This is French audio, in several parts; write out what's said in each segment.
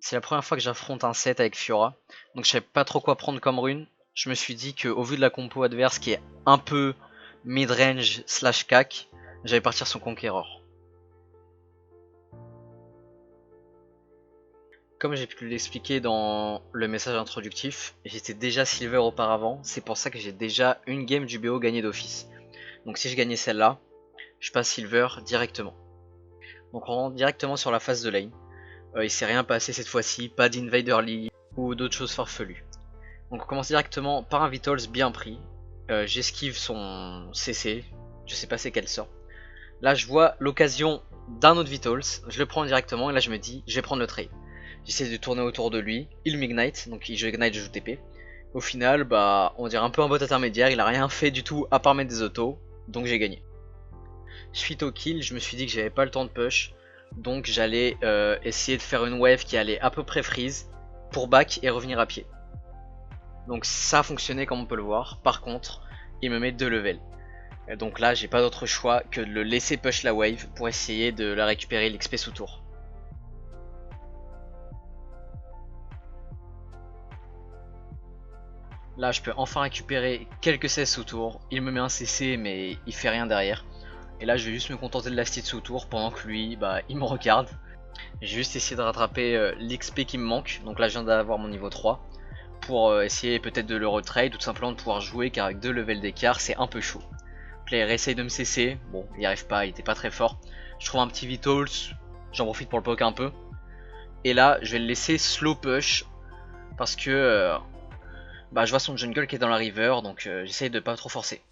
C'est la première fois que j'affronte un set avec Fiora, donc je savais pas trop quoi prendre comme rune. Je me suis dit que au vu de la compo adverse qui est un peu mid-range slash cac, j'allais partir sur Conqueror. Comme j'ai pu l'expliquer dans le message introductif, j'étais déjà silver auparavant, c'est pour ça que j'ai déjà une game du BO gagnée d'office. Donc si je gagnais celle-là, je passe silver directement. Donc on rentre directement sur la phase de lane. Il s'est rien passé cette fois-ci, pas d'invader league ou d'autres choses farfelues. Donc on commence directement par un Vitals bien pris. J'esquive son CC, je sais pas c'est quelle sort. Là je vois l'occasion d'un autre Vitals, je le prends directement et là je me dis je vais prendre le trade. J'essaie de tourner autour de lui, il m'ignite, donc je ignite, je joue TP. Au final, bah on dirait un peu un bot intermédiaire, il a rien fait du tout à part mettre des autos, donc j'ai gagné. Suite au kill, je me suis dit que j'avais pas le temps de push, donc j'allais essayer de faire une wave qui allait à peu près freeze pour back et revenir à pied. Donc ça a fonctionné comme on peut le voir. Par contre, il me met 2 levels. Et donc là, j'ai pas d'autre choix que de le laisser push la wave pour essayer de la récupérer l'XP sous tour. Là, je peux enfin récupérer quelques CS sous tour. Il me met un CC, mais il fait rien derrière. Et là, je vais juste me contenter de la style sous tour pendant que lui, bah, il me regarde. J'ai juste essayé de rattraper l'XP qui me manque. Donc là, je viens d'avoir mon niveau 3. Pour essayer peut-être de le retrade ou tout simplement de pouvoir jouer, car avec 2 levels d'écart, c'est un peu chaud. Player essaye de me cesser, bon, il n'y arrive pas, il était pas très fort. Je trouve un petit Vitals, j'en profite pour le poke un peu. Et là, je vais le laisser slow push, parce que bah, je vois son jungle qui est dans la river, donc j'essaye de pas trop forcer.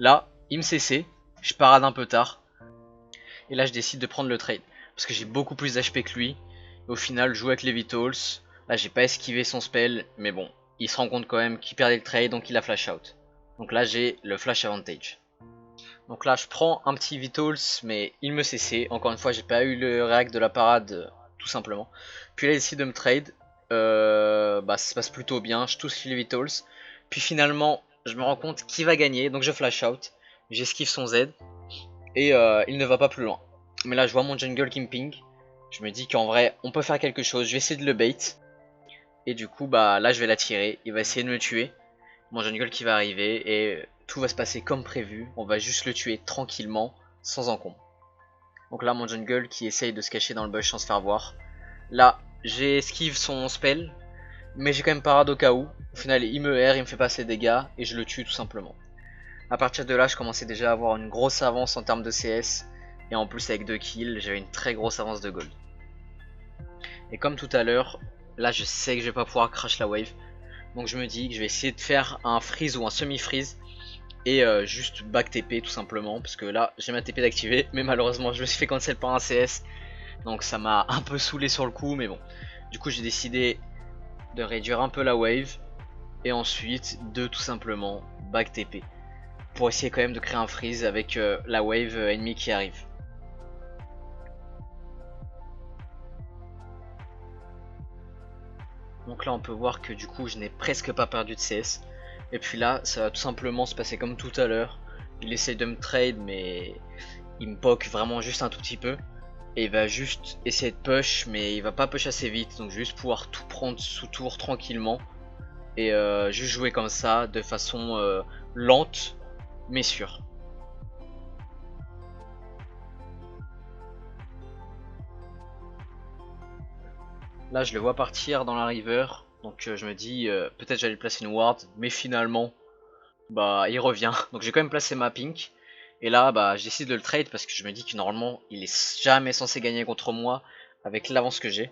Là, il me cesse, je parade un peu tard, et là je décide de prendre le trade, parce que j'ai beaucoup plus d'HP que lui. Et au final, jouer avec les Vitals, là j'ai pas esquivé son spell, mais bon, il se rend compte quand même qu'il perdait le trade, donc il a flash out. Donc là j'ai le flash advantage. Donc là je prends un petit Vitals, mais il me cessait. Encore une fois j'ai pas eu le react de la parade, tout simplement. Puis là il décide de me trade. Bah ça se passe plutôt bien, je touche les Vitals. Puis finalement je me rends compte qu'il va gagner, donc je flash out. J'esquive son Z. Et il ne va pas plus loin. Mais là je vois mon jungle qui me ping. Je me dis qu'en vrai on peut faire quelque chose, je vais essayer de le bait. Et du coup bah là je vais l'attirer, il va essayer de me tuer. Mon jungle qui va arriver et tout va se passer comme prévu. On va juste le tuer tranquillement, sans encombre. Donc là mon jungle qui essaye de se cacher dans le bush sans se faire voir. Là j'ai esquive son spell, mais j'ai quand même parade au cas où. Au final il me R, il me fait passer des dégâts et je le tue tout simplement. A partir de là je commençais déjà à avoir une grosse avance en termes de CS. Et en plus avec 2 kills j'avais une très grosse avance de gold. Et comme tout à l'heure, là je sais que je vais pas pouvoir crash la wave. Donc je me dis que je vais essayer de faire un freeze ou un semi-freeze. Et juste back TP tout simplement. Parce que là j'ai ma TP d'activer. Mais malheureusement je me suis fait cancel par un CS. Donc ça m'a un peu saoulé sur le coup. Mais bon. Du coup j'ai décidé de réduire un peu la wave. Et ensuite de tout simplement back TP. Pour essayer quand même de créer un freeze avec la wave ennemie qui arrive. Donc là on peut voir que du coup je n'ai presque pas perdu de CS. Et puis là ça va tout simplement se passer comme tout à l'heure. Il essaie de me trade mais il me poke vraiment juste un tout petit peu. Et il va juste essayer de push mais il va pas push assez vite. Donc je vais juste pouvoir tout prendre sous tour tranquillement. Et juste jouer comme ça de façon lente mais sûre. Là je le vois partir dans la river. Donc je me dis peut-être j'allais placer une ward. Mais finalement bah il revient. Donc j'ai quand même placé ma pink. Et là bah je décide de le trade parce que je me dis que normalement il est jamais censé gagner contre moi avec l'avance que j'ai.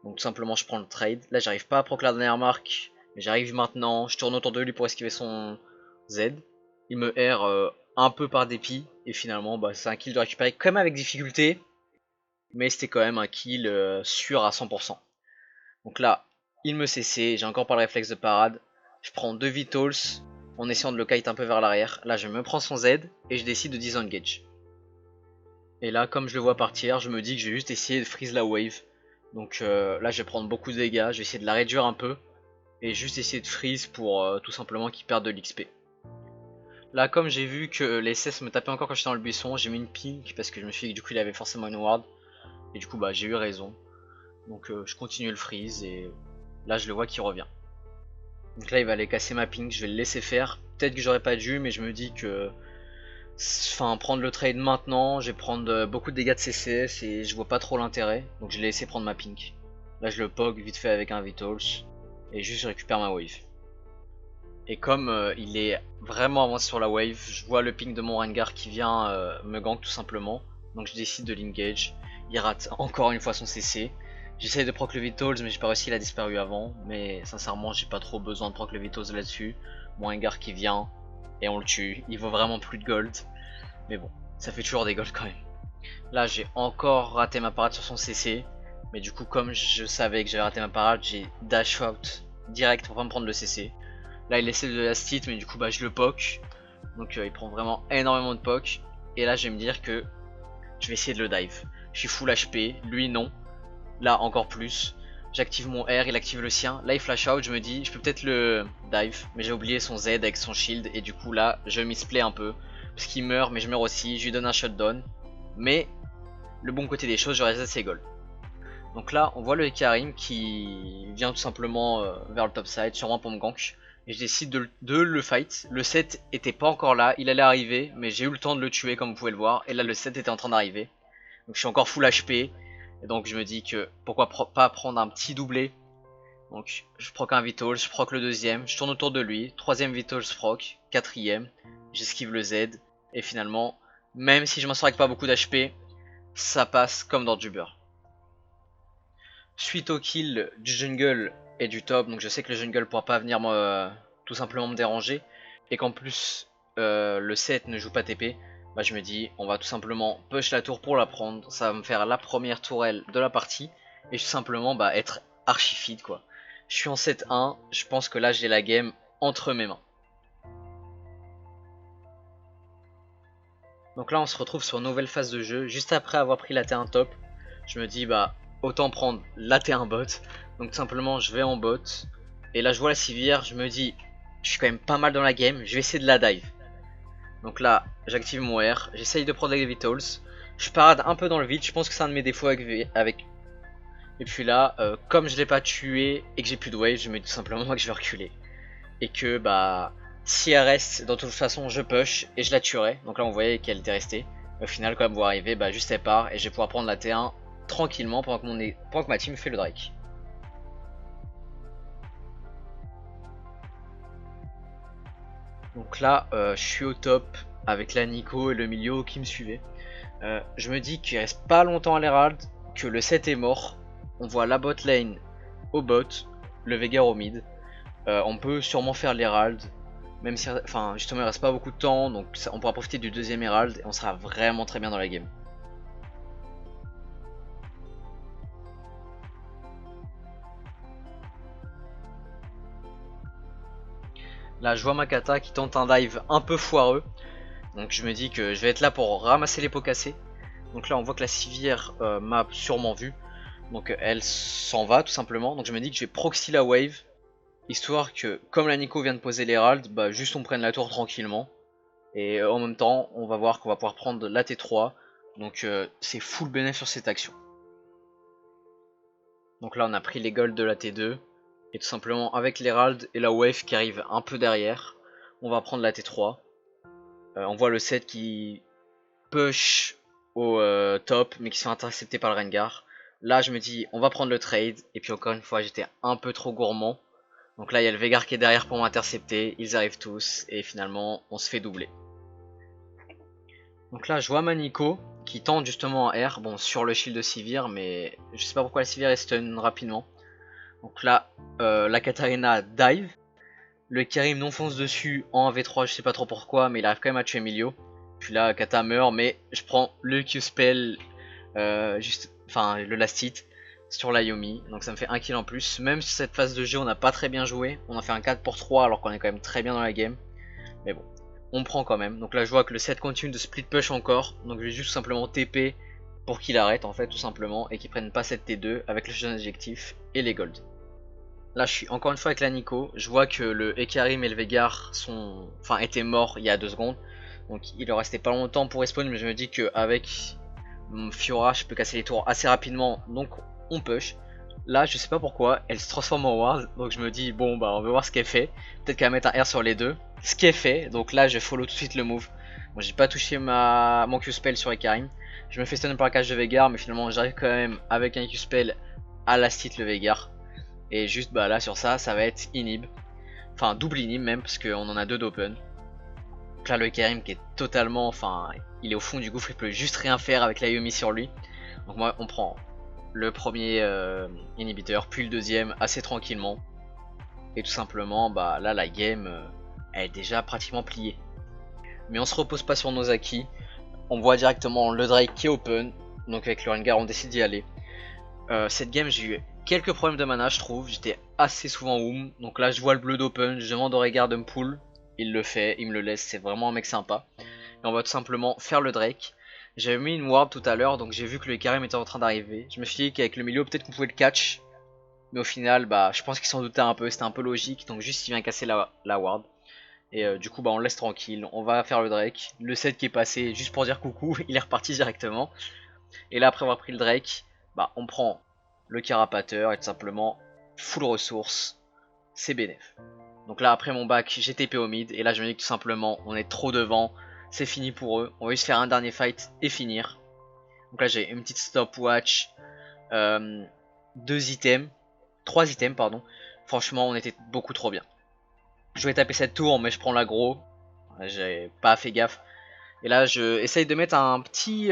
Donc tout simplement je prends le trade. Là j'arrive pas à proc la dernière marque. Mais j'arrive maintenant. Je tourne autour de lui pour esquiver son Z. Il me R un peu par dépit. Et finalement bah, c'est un kill de récupérer quand même avec difficulté. Mais c'était quand même un kill sûr à 100%. Donc là il me cessait. J'ai encore pas le réflexe de parade. Je prends 2 Vitals en essayant de le kite un peu vers l'arrière. Là je me prends son Z et je décide de disengage. Et là comme je le vois partir, je me dis que je vais juste essayer de freeze la wave. Donc là je vais prendre beaucoup de dégâts, je vais essayer de la réduire un peu. Et juste essayer de freeze pour tout simplement qu'il perde de l'XP. Là comme j'ai vu que les SS me tapaient encore quand j'étais dans le buisson, j'ai mis une pink parce que je me suis dit que du coup il avait forcément une ward. Et du coup bah j'ai eu raison. Donc je continue le freeze et là je le vois qui revient. Donc là il va aller casser ma ping, je vais le laisser faire. Peut-être que j'aurais pas dû, mais je me dis que enfin prendre le trade maintenant, je vais prendre beaucoup de dégâts de CCS et je vois pas trop l'intérêt. Donc je l'ai laissé prendre ma ping. Là je le poke vite fait avec un Vitals et juste je récupère ma wave. Et comme il est vraiment avancé sur la wave, je vois le ping de mon Rengar qui vient me gank tout simplement. Donc je décide de l'engage. Il rate encore une fois son CC. J'essaye de proc le Vitals mais j'ai pas réussi, il a disparu avant. Mais sincèrement j'ai pas trop besoin de proc le Vitals là-dessus. Mon Rengar qui vient et on le tue. Il vaut vraiment plus de gold. Mais bon, ça fait toujours des golds quand même. Là j'ai encore raté ma parade sur son CC. Mais du coup comme je savais que j'avais raté ma parade, j'ai dash out direct pour pas me prendre le CC. Là il essaie de la stit mais du coup bah je le poke. Donc il prend vraiment énormément de poke. Et là je vais me dire que je vais essayer de le dive. Je suis full HP, lui non. Là encore plus. J'active mon R, il active le sien. Là il flash out, je me dis je peux peut-être le dive. Mais j'ai oublié son Z avec son shield. Et du coup là je misplay un peu. Parce qu'il meurt mais je meurs aussi, je lui donne un shutdown. Mais le bon côté des choses, je reste assez gold. Donc là on voit le Karim qui vient tout simplement vers le top side, sûrement pour me gank. Et je décide de le fight. Le 7 était pas encore là, il allait arriver, mais j'ai eu le temps de le tuer comme vous pouvez le voir. Et là le 7 était en train d'arriver. Donc je suis encore full HP. Et donc je me dis que pourquoi pas prendre un petit doublé. Donc je proc un Vitals, je proc le deuxième, je tourne autour de lui. Troisième Vitals proc, quatrième, j'esquive le Z. Et finalement, même si je m'en sors avec pas beaucoup d'HP, ça passe comme dans du beurre. Suite au kill du jungle et du top, donc je sais que le jungle pourra pas venir tout simplement me déranger. Et qu'en plus le 7 ne joue pas TP, bah je me dis on va tout simplement push la tour pour la prendre. Ça va me faire la première tourelle de la partie. Et tout simplement bah, être archi feed quoi. Je suis en 7-1, je pense que là j'ai la game entre mes mains. Donc là on se retrouve sur une nouvelle phase de jeu, juste après avoir pris la T1 top. Je me dis bah autant prendre la T1 bot. Donc tout simplement je vais en bot. Et là je vois la Sivir, je me dis je suis quand même pas mal dans la game, je vais essayer de la dive. Donc là j'active mon R, j'essaye de prendre les Vitals. Je parade un peu dans le vide, je pense que c'est un de mes défauts avec. Et puis là, comme je l'ai pas tué et que j'ai plus de wave, je me dis tout simplement que je vais reculer. Et que bah si elle reste, dans toute façon je push et je la tuerai. Donc là on voyait qu'elle était restée. Au final quand même vous arrivez, bah juste elle part et je vais pouvoir prendre la T1 tranquillement pendant que ma team fait le Drake. Donc là je suis au top avec la Nico et le milieu qui me suivait. Je me dis qu'il reste pas longtemps à l'Herald, que le 7 est mort. On voit la bot lane au bot, le Veigar au mid. On peut sûrement faire l'Herald. Même si, enfin, justement, il reste pas beaucoup de temps, donc on pourra profiter du deuxième Herald et on sera vraiment très bien dans la game. Là, je vois ma kata qui tente un dive un peu foireux. Donc je me dis que je vais être là pour ramasser les pots cassés. Donc là, on voit que la Sivir m'a sûrement vu. Donc elle s'en va tout simplement. Donc je me dis que je vais proxy la wave. Histoire que, comme la Nico vient de poser l'Herald, bah juste on prenne la tour tranquillement. Et en même temps, on va voir qu'on va pouvoir prendre la T3. Donc c'est full bénéf sur cette action. Donc là on a pris les golds de la T2. Et tout simplement avec l'Herald et la wave qui arrive un peu derrière, on va prendre la T3. On voit le 7 qui push au top mais qui sont interceptés par le Rengar. Là je me dis on va prendre le trade. Et puis encore une fois j'étais un peu trop gourmand. Donc là il y a le Veigar qui est derrière pour m'intercepter, ils arrivent tous et finalement on se fait doubler. Donc là je vois ma Nico qui tente justement un R, bon sur le shield de Sivir mais je sais pas pourquoi la Sivir est stun rapidement. Donc là la Katarina dive, le Karim non fonce dessus en 1v3 je sais pas trop pourquoi mais il arrive quand même à tuer Emilio. Puis là Kata meurt mais je prends le Q-spell, enfin le last hit sur la Yomi, donc ça me fait un kill en plus. Même si cette phase de jeu on n'a pas très bien joué, on a fait un 4 pour 3 alors qu'on est quand même très bien dans la game. Mais bon, on prend quand même. Donc là je vois que le 7 continue de split push encore, donc je vais juste simplement TP pour qu'il arrête en fait tout simplement et qu'il prenne pas cette T2 avec le jeune adjectif et les golds. Là je suis encore une fois avec la Nico, je vois que le Ekarim et le Veigar étaient morts il y a 2 secondes. Donc il leur restait pas longtemps pour respawn mais je me dis qu'avec Fiora je peux casser les tours assez rapidement donc on push. Là, je sais pas pourquoi, elle se transforme en ward, donc je me dis, bon, bah, on va voir ce qu'elle fait. Peut-être qu'elle va mettre un R sur les deux. Ce qu'elle fait, donc là, je follow tout de suite le move. Bon, j'ai pas touché mon Q-spell sur Ekarim. Je me fais stun par la cage de Veigar, mais finalement, j'arrive quand même avec un Q-spell à last hit le Veigar. Et juste, bah là, sur ça, ça va être inhib. Enfin, double inhib même, parce qu'on en a deux d'open. Donc là, le Ekarim qui est totalement, enfin, il est au fond du gouffre, il peut juste rien faire avec la Yumi sur lui. Donc moi, on prend le premier inhibiteur, puis le deuxième assez tranquillement. Et tout simplement, bah là la game elle est déjà pratiquement pliée. Mais on se repose pas sur nos acquis. On voit directement le Drake qui est open. Donc avec le Rengar on décide d'y aller. Cette game j'ai eu quelques problèmes de mana je trouve. J'étais assez souvent Woom. Donc là je vois le bleu d'open, je demande au Rengar de me pull. Il le fait, il me le laisse, c'est vraiment un mec sympa. Et on va tout simplement faire le Drake. J'avais mis une ward tout à l'heure, donc j'ai vu que le Ekarim était en train d'arriver. Je me suis dit qu'avec le milieu, peut-être qu'on pouvait le catch. Mais au final, bah, je pense qu'il s'en doutait un peu, c'était un peu logique. Donc juste, il vient casser la ward. Et du coup, bah, on le laisse tranquille. On va faire le Drake. Le set qui est passé, juste pour dire coucou, il est reparti directement. Et là, après avoir pris le Drake, bah, on prend le Carapateur et tout simplement full ressources. C'est bénéf. Donc là, après mon bac, j'ai TP au mid. Et là, je me dis que tout simplement, on est trop devant. C'est fini pour eux. On va juste faire un dernier fight et finir. Donc là j'ai une petite stopwatch, 2 items, 3 items pardon. Franchement on était beaucoup trop bien. Je vais taper cette tour mais je prends l'aggro. J'ai pas fait gaffe. Et là je essaye de mettre un petit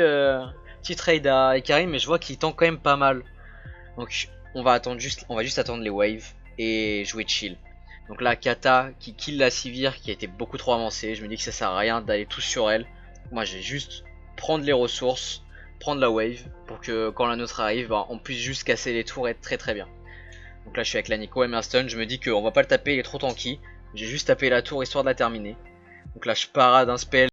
trade à Ekarim mais je vois qu'il tend quand même pas mal. Donc on va juste attendre les waves et jouer chill. Donc là Kata qui kill la Sivir qui a été beaucoup trop avancée. Je me dis que ça sert à rien d'aller tous sur elle. Moi je vais juste prendre les ressources, prendre la wave pour que quand la nôtre arrive bah, on puisse juste casser les tours et être très très bien. Donc là je suis avec la Nico et Merston, je me dis qu'on va pas le taper, il est trop tanky. J'ai juste tapé la tour histoire de la terminer. Donc là je parade un spell